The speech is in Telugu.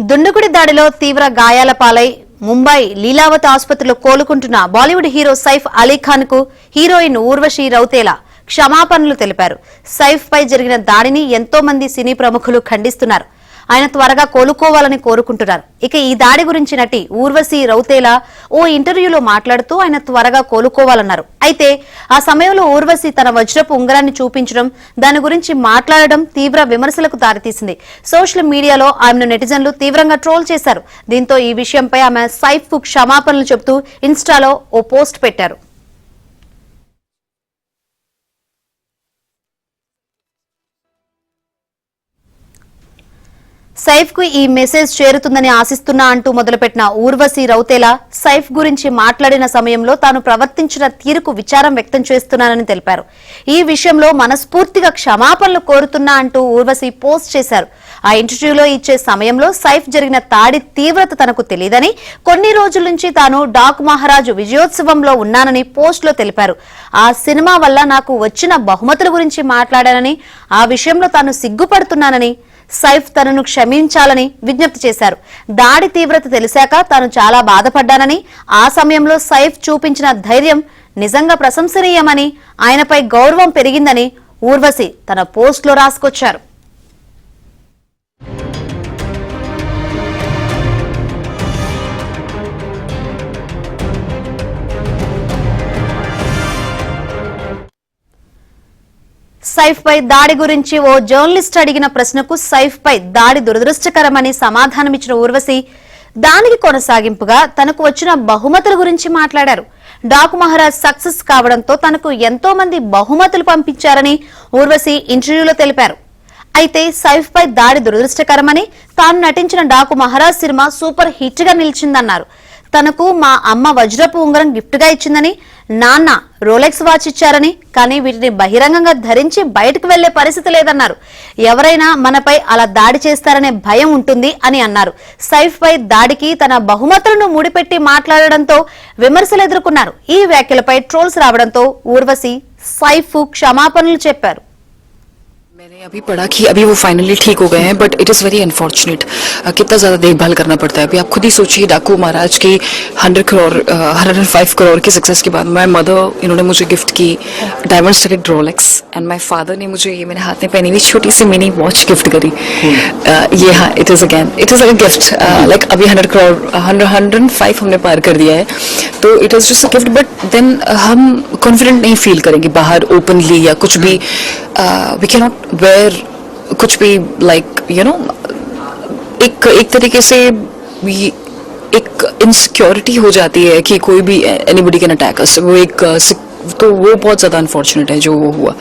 దుండగుడి దాడిలో తీవ్ర గాయాల పాలై ముంబై లీలావతి ఆసుపత్రిలో కోలుకుంటున్న బాలీవుడ్ హీరో సైఫ్ అలీ ఖాన్ కు హీరోయిన్ ఊర్వశి రౌతేలా క్షమాపణలు తెలిపారు. సైఫ్ పై జరిగిన దాడిని ఎంతో మంది సినీ ప్రముఖులు ఖండిస్తున్నారు. ఆయన త్వరగా కోలుకోవాలని కోరుకుంటున్నారు. ఇక ఈ దాడి గురించి నటి ఊర్వశి రౌతేలా ఓ ఇంటర్వ్యూలో మాట్లాడుతూ ఆయన త్వరగా కోలుకోవాలన్నారు. అయితే ఆ సమయంలో ఊర్వశి తన వజ్రపు ఉంగరాన్ని చూపించడం, దాని గురించి మాట్లాడడం తీవ్ర విమర్శలకు దారితీసింది. సోషల్ మీడియాలో ఆమెను నెటిజన్లు తీవ్రంగా ట్రోల్ చేశారు. దీంతో ఈ విషయంపై ఆమె సైఫ్ కు క్షమాపణలు చెబుతూ ఇన్స్టాలో ఓ పోస్ట్ పెట్టారు. సైఫ్ కు ఈ మెసేజ్ చేరుతుందని ఆశిస్తున్నా అంటూ మొదలుపెట్టిన ఊర్వశి రౌతేలా సైఫ్ గురించి మాట్లాడిన సమయంలో తాను ప్రవర్తించిన తీరుకు విచారం వ్యక్తం చేస్తున్నానని తెలిపారు. ఈ విషయంలో మనస్ఫూర్తిగా క్షమాపణలు కోరుతున్నా అంటూ ఊర్వశి పోస్ట్ చేశారు. ఆ ఇంటర్వ్యూలో ఇచ్చే సమయంలో సైఫ్ జరిగిన దాడి తీవ్రత తనకు తెలియదని, కొన్ని రోజుల నుంచి తాను డాక్ మహారాజు విజయోత్సవంలో ఉన్నానని పోస్ట్ లో తెలిపారు. ఆ సినిమా వల్ల నాకు వచ్చిన బహుమతుల గురించి మాట్లాడానని, ఆ విషయంలో తాను సిగ్గుపడుతున్నానని, సైఫ్ తనను క్షమించాలని విజ్ఞప్తి చేశారు. దాడి తీవ్రత తెలిసాక తాను చాలా బాధపడ్డానని, ఆ సమయంలో సైఫ్ చూపించిన ధైర్యం నిజంగా ప్రశంసనీయమని, ఆయనపై గౌరవం పెరిగిందని ఊర్వశి తన పోస్టులో రాసుకొచ్చారు. సైఫ్ పై దాడి గురించి ఓ జర్నలిస్ట్ అడిగిన ప్రశ్నకు సైఫ్ పై దాడి దురదృష్టకరమని సమాధానమిచ్చిన ఊర్వశి దానికి కొనసాగింపుగా తనకు వచ్చిన బహుమతుల గురించి మాట్లాడారు. డాక్ మహారాజ్ సక్సెస్ కావడంతో తనకు ఎంతో మంది బహుమతులు పంపించారని ఊర్వశి ఇంటర్వ్యూలో తెలిపారు. అయితే సైఫ్ పై దాడి దురదృష్టకరమని, తాను నటించిన Daaku Maharaj cinema super hit గా నిలిచిందన్నారు. తనకు మా అమ్మ వజ్రపు ఉంగరం గిఫ్ట్ గా ఇచ్చిందని, నాన్న రోలెక్స్ వాచ్ ఇచ్చారని, కానీ వీటిని బహిరంగంగా ధరించి బయటకు వెళ్లే పరిస్థితి లేదన్నారు. ఎవరైనా మనపై అలా దాడి చేస్తారనే భయం ఉంటుంది అని అన్నారు. సైఫ్ పై దాడికి తన బహుమతులను ముడిపెట్టి మాట్లాడడంతో విమర్శలు ఎదుర్కొన్నారు. ఈ వ్యాఖ్యలపై ట్రోల్స్ రావడంతో ఊర్వశి సైఫ్ క్షమాపణలు చెప్పారు. मैंने अभी पढ़ा कि अभी वो फाइनली ठीक हो गए हैं, but it is very unfortunate कितना ज़्यादा देखभाल करना पड़ता है. अभी आप खुद ही सोचिए, डाकू महाराज की 105 करोड़ की सक्सेस के बाद माय मदर, इन्होंने मुझे गिफ्ट की diamond studded Rolex, and my father ने मुझे ये मेरे हाथ में पहनी हुई छोटी सी मिनी वॉच गिफ्ट करी. ये हाँ, it is a gift. Like अभी 105 हमने पार कर दिया है, तो it is just a gift. But then हम कॉन्फिडेंट नहीं फील करेंगे बाहर ओपनली या कुछ भी. वी कैन नॉट वेयर कुछ भी, लाइक यू नो, एक तरीके से एक इनसिक्योरिटी हो जाती है कि कोई भी एनीबडी कैन अटैक अस. वो एक तो वो बहुत ज़्यादा अनफॉर्चुनेट है जो वो हुआ.